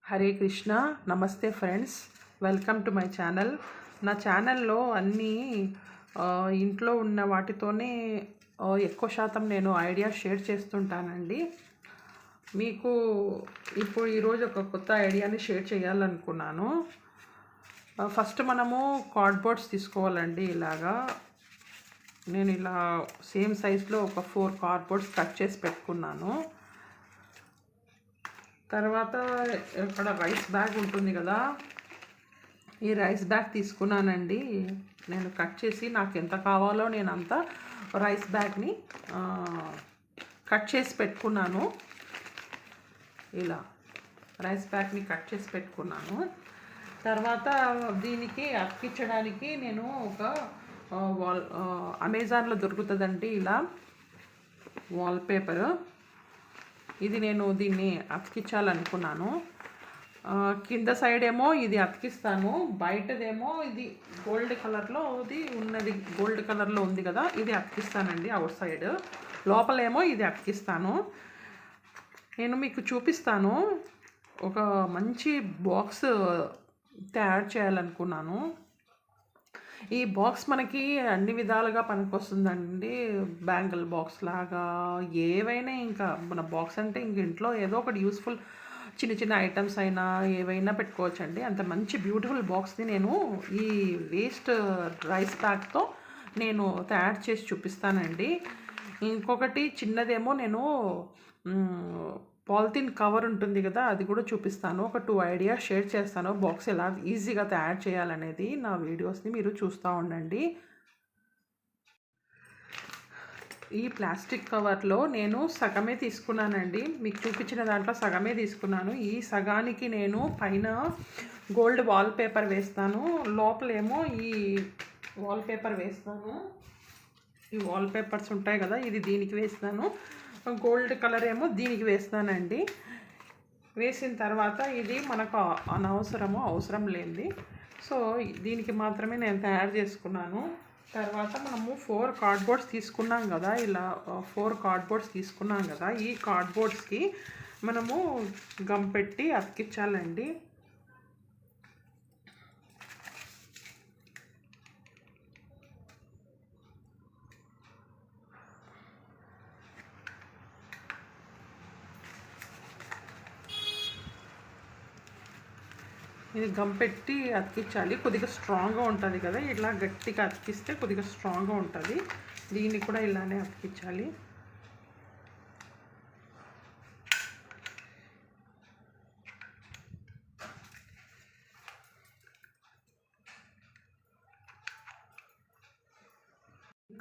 హరే కృష్ణ. నమస్తే friends, welcome to my channel. నా ఛానల్లో అన్నీ ఇంట్లో ఉన్న వాటితోనే ఎక్కువ శాతం నేను ఐడియా షేర్ చేస్తుంటానండి. మీకు ఇప్పుడు ఈరోజు ఒక కొత్త ఐడియాని షేర్ చేయాలనుకున్నాను. ఫస్ట్ మనము కార్డ్బోర్డ్స్ తీసుకోవాలండి. ఇలాగా నేను ఇలా సేమ్ సైజులో ఒక 4 కార్డ్బోర్డ్స్ కట్ చేసి పెట్టుకున్నాను. తర్వాత ఇక్కడ రైస్ బ్యాగ్ ఉంటుంది కదా, ఈ రైస్ బ్యాగ్ తీసుకున్నానండి. నేను కట్ చేసి నాకు ఎంత కావాలో నేను అంత రైస్ బ్యాగ్ని కట్ చేసి పెట్టుకున్నాను. ఇలా రైస్ బ్యాగ్ని కట్ చేసి పెట్టుకున్నాను. తర్వాత దీనికి అతికించడానికి నేను ఒక అమెజాన్లో దొరుకుతుందండి ఇలా వాల్పేపర్. ఇది నేను దీన్ని అతికించాలనుకున్నాను. కింద సైడ్ ఏమో ఇది అతికిస్తాను, బయటదేమో ఇది గోల్డ్ కలర్లో ఉన్నది, గోల్డ్ కలర్లో ఉంది కదా, ఇది అతికిస్తానండి అవుట్ సైడ్. లోపలేమో ఇది అతికిస్తాను. నేను మీకు చూపిస్తాను. ఒక మంచి బాక్స్ తయారు చేయాలనుకున్నాను. ఈ బాక్స్ మనకి అన్ని విధాలుగా పనికొస్తుందండి. బ్యాంగిల్ బాక్స్ లాగా ఏవైనా, ఇంకా మన బాక్స్ అంటే ఇంక ఇంట్లో ఏదో ఒకటి యూస్ఫుల్ చిన్న చిన్న ఐటమ్స్ అయినా ఏవైనా పెట్టుకోవచ్చండి. అంత మంచి బ్యూటిఫుల్ బాక్స్ని నేను ఈ వేస్ట్ రైస్ బ్యాగ్తో నేను తయారు చేసి చూపిస్తానండి. ఇంకొకటి చిన్నదేమో నేను పాలిథిన్ కవర్ ఉంటుంది కదా, అది కూడా చూపిస్తాను. ఒక 2 ఐడియాస్ షేర్ చేస్తాను బాక్స్ ఎలా ఈజీగా తయారు చేయాలనేది. నా వీడియోస్ని మీరు చూస్తూ ఉండండి. ఈ ప్లాస్టిక్ కవర్లో నేను సగమే తీసుకున్నానండి. మీకు చూపించిన దాంట్లో సగమే తీసుకున్నాను. ఈ సగానికి నేను పైన గోల్డ్ వాల్పేపర్ వేస్తాను, లోపలేమో ఈ వాల్పేపర్ వేస్తాను. ఈ వాల్పేపర్స్ ఉంటాయి కదా, ఇది దీనికి వేస్తాను. గోల్డ్ కలర్ ఏమో దీనికి వేస్తానండి. వేసిన తర్వాత ఇది మనకు అవసరం లేనిది, సో దీనికి మాత్రమే నేను తయారు చేసుకున్నాను. తర్వాత మనము 4 కార్డ్బోర్డ్స్ తీసుకున్నాం కదా, ఇలా 4 కార్డ్బోర్డ్స్ తీసుకున్నాం కదా, ఈ కార్డ్బోర్డ్స్కి మనము గమ్ పెట్టి అతికించాలండి. ఇది గమ్ పెట్టి అతికించాలి. కొద్దిగా స్ట్రాంగ్గా ఉంటుంది కదా, ఇట్లా గట్టిగా అతికిస్తే కొద్దిగా స్ట్రాంగ్గా ఉంటుంది. దీన్ని కూడా ఇలానే అతికించాలి.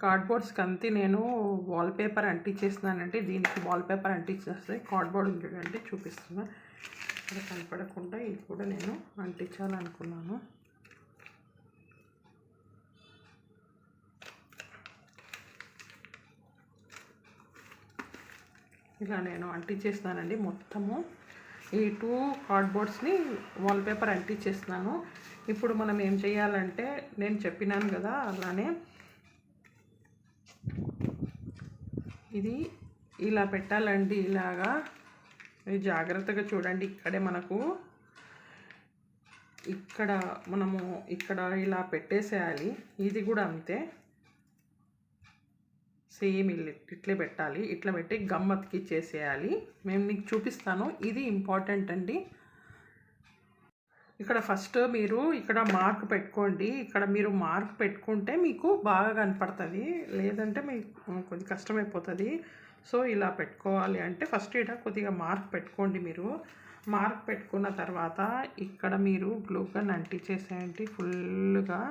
కార్డ్బోర్డ్స్కి అంతే నేను వాల్పేపర్ అంటించేస్తున్నానంటే, దీనికి వాల్పేపర్ అంటించేస్తే కార్డ్బోర్డ్ ఉంటుందంటే చూపిస్తున్నా. ఇక్కడ కనపడకుండా ఇది కూడా నేను అంటించాలనుకున్నాను. ఇలా నేను అంటించేస్తున్నానండి మొత్తము. ఈ 2 కార్డ్బోర్డ్స్ని వాల్పేపర్ అంటించేస్తున్నాను. ఇప్పుడు మనం ఏం చేయాలంటే, నేను చెప్పినాను కదా అలానే ఇది ఇలా పెట్టాలండి. ఇలాగా జాగ్రత్తగా చూడండి. ఇక్కడే మనకు ఇక్కడ ఇలా పెట్టేసేయాలి. ఇది కూడా అంతే, సేమ్ ఇట్లే పెట్టాలి. ఇట్లా పెట్టి గమ్ అతికిచ్చేసేయాలి. మేము మీకు చూపిస్తాను. ఇది ఇంపార్టెంట్ అండి. ఇక్కడ ఫస్ట్ మీరు ఇక్కడ మార్క్ పెట్టుకోండి. ఇక్కడ మీరు మార్క్ పెట్టుకుంటే మీకు బాగా కనపడుతుంది, లేదంటే మీకు కొద్దిగా కష్టమైపోతుంది. సో ఇలా పెట్టుకోవాలి అంటే ఫస్ట్ ఇక్కడ కొద్దిగా మార్క్ పెట్టుకోండి. మీరు మార్క్ పెట్టుకున్న తర్వాత ఇక్కడ మీరు గ్లూ గన్ అంటించేసేయండి ఫుల్గా.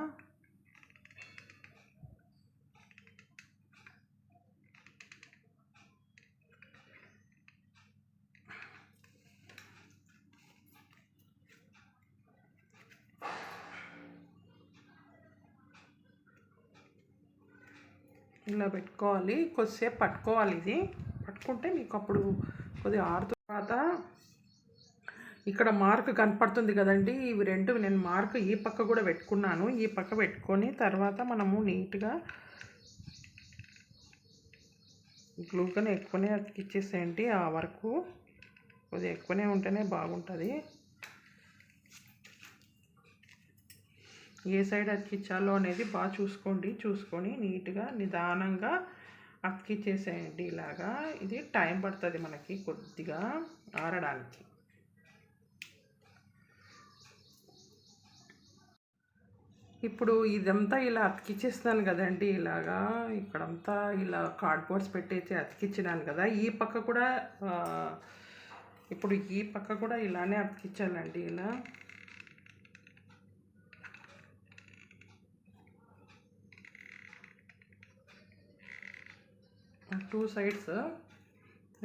ఇలా పెట్టుకోవాలి. కొద్దిసేపు పట్టుకోవాలి. ఇది పట్టుకుంటే మీకు అప్పుడు కొద్దిగా ఆరుతున్న తర్వాత ఇక్కడ మార్క్ కనపడుతుంది కదండి, ఇవి 2 నేను మార్క్ ఈ పక్క కూడా పెట్టుకున్నాను. ఈ పక్క పెట్టుకొని తర్వాత మనము నీట్గా గ్లూగన్ ఎక్కువనే అతికిచ్చేసేయండి. ఆ వరకు కొద్దిగా ఎక్కువనే ఉంటేనే బాగుంటుంది. ఏ సైడ్ అతికించాలో అనేది బాగా చూసుకొని నీట్గా నిదానంగా అతికిచ్చేసేయండి. ఇలాగా ఇది టైం పడుతుంది మనకి కొద్దిగా ఆరడానికి. ఇప్పుడు ఇదంతా ఇలా అతికిచ్చేస్తున్నాను కదండి. ఇలాగా ఇక్కడంతా ఇలా కార్డ్బోర్డ్స్ పెట్టేసి అతికిచ్చినాను కదా. ఈ పక్క కూడా ఇప్పుడు ఈ పక్క కూడా ఇలానే అతికించాలండి. ఇలా టూ సైడ్స్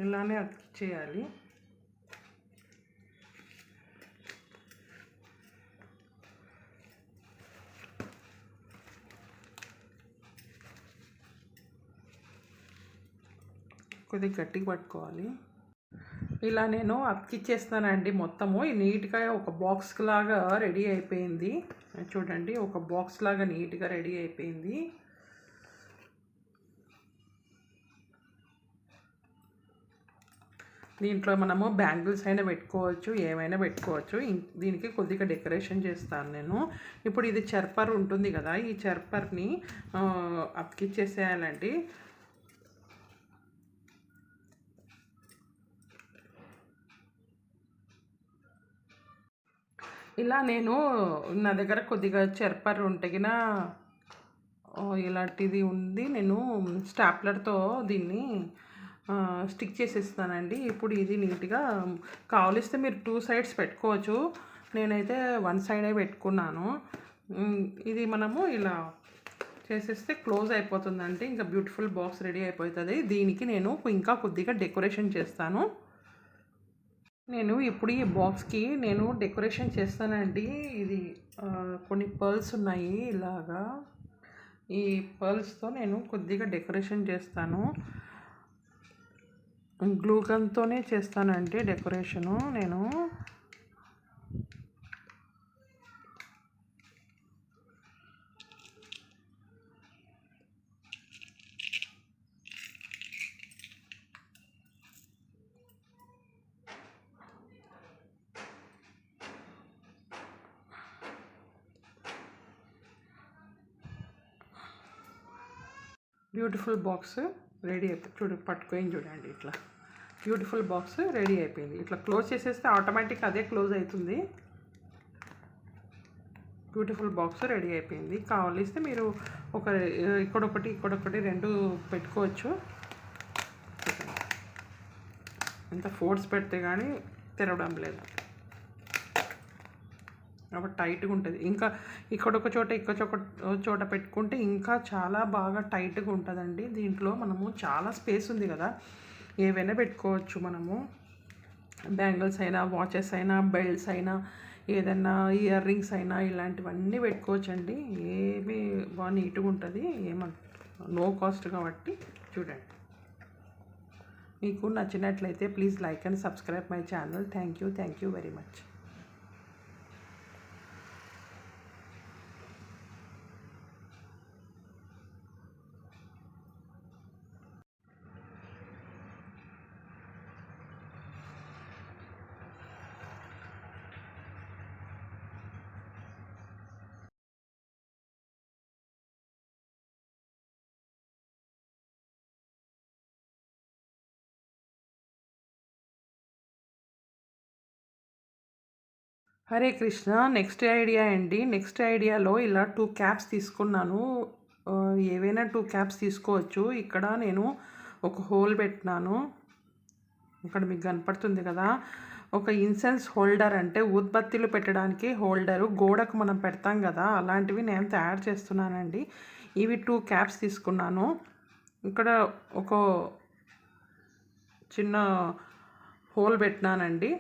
ఇలానే అతికిచ్చేయాలి. కొద్దిగా గట్టిగా పట్టుకోవాలి. ఇలా నేను అతికిచ్చేస్తానండి మొత్తము. నీట్గా ఒక బాక్స్ లాగా రెడీ అయిపోయింది. చూడండి, ఒక బాక్స్ లాగా నీట్గా రెడీ అయిపోయింది. దీంట్లో మనము బ్యాంగిల్స్ అయినా పెట్టుకోవచ్చు, ఏమైనా పెట్టుకోవచ్చు. దీనికి కొద్దిగా డెకరేషన్ చేస్తాను నేను. ఇప్పుడు ఇది చర్పర్ ఉంటుంది కదా, ఈ చర్పర్ని అతికిచ్చేసేయాలండి. ఇలా నేను నా దగ్గర కొద్దిగా చర్పర్ ఉంటగిన ఇలాంటిది ఉంది. నేను స్టాప్లర్తో దీన్ని స్టిక్ చేసేస్తానండి. ఇప్పుడు ఇది నీట్గా కావలిస్తే మీరు టూ సైడ్స్ పెట్టుకోవచ్చు. నేనైతే వన్ సైడే పెట్టుకున్నాను. ఇది మనము ఇలా చేసేస్తే క్లోజ్ అయిపోతుందండి. ఇంకా బ్యూటిఫుల్ బాక్స్ రెడీ అయిపోతుంది. దీనికి నేను ఇంకా కొద్దిగా డెకరేషన్ చేస్తాను. నేను ఇప్పుడు ఈ బాక్స్కి నేను డెకరేషన్ చేస్తానండి. ఇది కొన్ని పర్ల్స్ ఉన్నాయి ఇలాగా. ఈ పర్ల్స్తో నేను కొద్దిగా డెకరేషన్ చేస్తాను. గ్లూ గన్తోనే చేస్తానండి డెకరేషను నేను. బ్యూటిఫుల్ బాక్స్ రెడీ అయిపోయి పట్టుకొని చూడండి. ఇట్లా బ్యూటిఫుల్ బాక్స్ రెడీ అయిపోయింది. ఇట్లా క్లోజ్ చేసేస్తే ఆటోమేటిక్ అదే క్లోజ్ అవుతుంది. బ్యూటిఫుల్ బాక్స్ రెడీ అయిపోయింది. కావాలిస్తే మీరు ఇక్కడొకటి రెండు పెట్టుకోవచ్చు. ఎంత ఫోర్స్ పెడితే కానీ తెరవడం లేదు కాబట్టి టైట్గా ఉంటుంది. ఇంకా ఇక్కడొక చోట పెట్టుకుంటే ఇంకా చాలా బాగా టైట్గా ఉంటుందండి. దీంట్లో మనము చాలా స్పేస్ ఉంది కదా, ఏవైనా పెట్టుకోవచ్చు. మనము బ్యాంగిల్స్ అయినా, వాచెస్ అయినా, బెల్ట్స్ అయినా, ఏదైనా ఇయర్ రింగ్స్ అయినా ఇలాంటివన్నీ పెట్టుకోవచ్చండి. ఏమి బాగా నీట్గా ఉంటుంది. నో కాస్ట్ కాబట్టి చూడండి. మీకు నచ్చినట్లయితే please like and subscribe my channel. Thank you very much. Hare Krishna. Next idea అండి. నెక్స్ట్ ఐడియాలో ఇలా 2 క్యాప్స్ తీసుకున్నాను. ఏవైనా 2 క్యాప్స్ తీసుకోవచ్చు. ఇక్కడ నేను ఒక హోల్ పెట్టినాను. ఇక్కడ మీకు కనపడుతుంది కదా, ఒక ఇన్సెన్స్ హోల్డర్, అంటే ఉత్పత్తులు పెట్టడానికి హోల్డరు, గోడకు మనం పెడతాం కదా, అలాంటివి నేను తయారు చేస్తున్నానండి. ఇవి 2 క్యాప్స్ తీసుకున్నాను. ఇక్కడ ఒక చిన్న హోల్ పెట్టినానండి.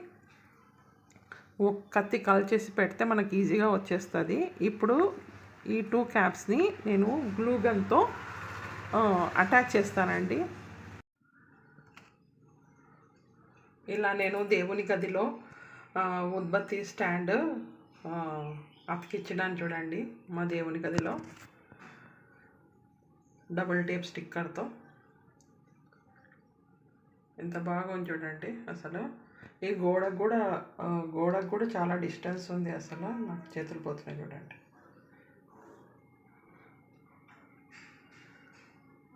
ఒక కత్తి కాల్చేసి పెడితే మనకి ఈజీగా వచ్చేస్తుంది. ఇప్పుడు ఈ 2 క్యాప్స్ని నేను గ్లూ గన్తో అటాచ్ చేస్తానండి. ఇలా నేను దేవుని గదిలో ఉత్పత్తి స్టాండ్ అతికించడానికి చూడండి. మా దేవుని గదిలో డబుల్ టేప్ స్టిక్కర్తో ఎంత బాగుంది చూడండి. అసలు ఈ గోడకు కూడా చాలా డిస్టెన్స్ ఉంది. అసలు నాకు చేతులు పోతున్నాయి చూడండి.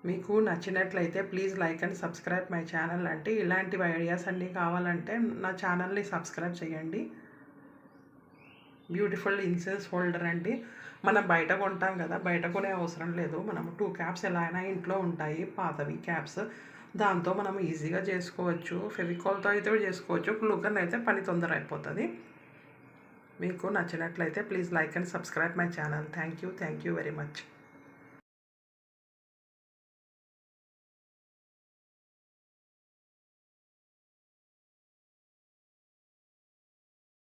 మీకు నచ్చినట్లయితే please like and subscribe my channel. అంటే ఇలాంటి ఐడియాస్ అన్నీ కావాలంటే నా ఛానల్ని సబ్స్క్రైబ్ చేయండి. బ్యూటిఫుల్ ఇన్సెన్స్ హోల్డర్ అండి. మనం బయట కొంటాం కదా, బయట కొనే అవసరం లేదు. మనం 2 క్యాప్స్ ఎలా అయినా ఇంట్లో ఉంటాయి, పాతవి క్యాప్స్. దాంతో మనం ఈజీగా చేసుకోవచ్చు. ఫెవికాల్తో అయితే చేసుకోవచ్చు, గ్లూగన్ అయితే పని తొందర అయిపోతుంది. మీకు నచ్చినట్లయితే please like and subscribe my channel. Thank you very much.